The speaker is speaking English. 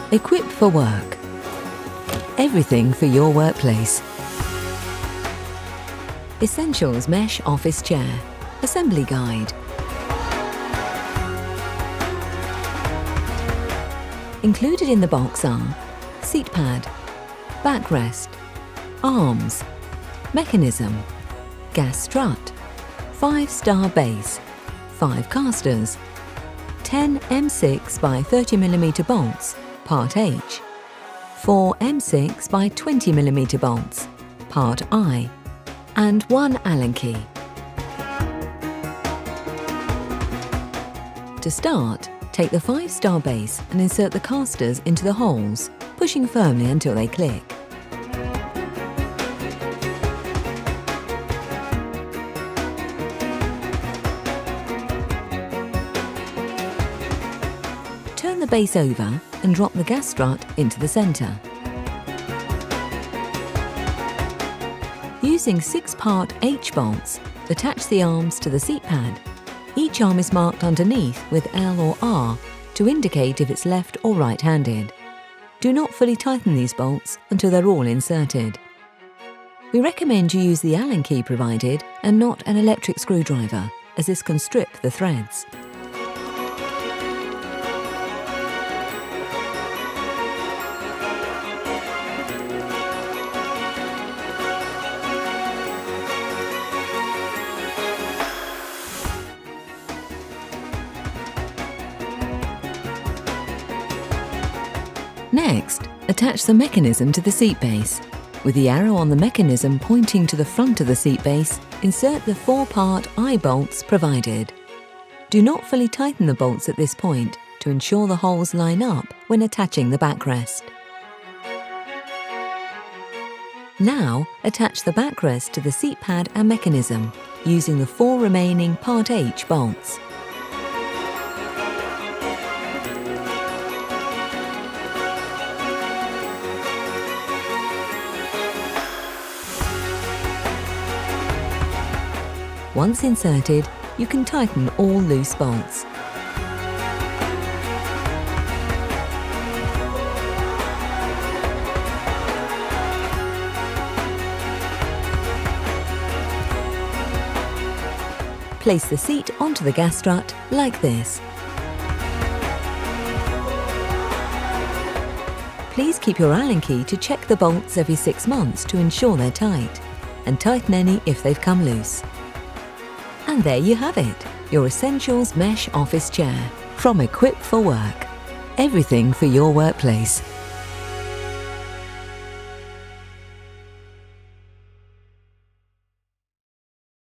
Equipped for work. Everything for your workplace. Essentials Mesh Office Chair. Assembly Guide. Included in the box are seat pad, backrest, arms, mechanism, gas strut, 5-star base, 5 casters, 10 M6 by 30mm bolts, part H, 4 M6 by 20mm bolts, part I, and 1 Allen key. To start, take the 5-star base and insert the casters into the holes, pushing firmly until they click. Turn the base over and drop the gas strut into the centre. Using 6-part H bolts, attach the arms to the seat pad. Each arm is marked underneath with L or R to indicate if it's left or right-handed. Do not fully tighten these bolts until they're all inserted. We recommend you use the Allen key provided and not an electric screwdriver, as this can strip the threads. Next, attach the mechanism to the seat base. With the arrow on the mechanism pointing to the front of the seat base, insert the 4-part I bolts provided. Do not fully tighten the bolts at this point to ensure the holes line up when attaching the backrest. Now, attach the backrest to the seat pad and mechanism, using the 4 remaining part H bolts. Once inserted, you can tighten all loose bolts. Place the seat onto the gas strut like this. Please keep your Allen key to check the bolts every 6 months to ensure they're tight, and tighten any if they've come loose. And there you have it, your Essentials Mesh Office Chair from Equipped for Work. Everything for your workplace.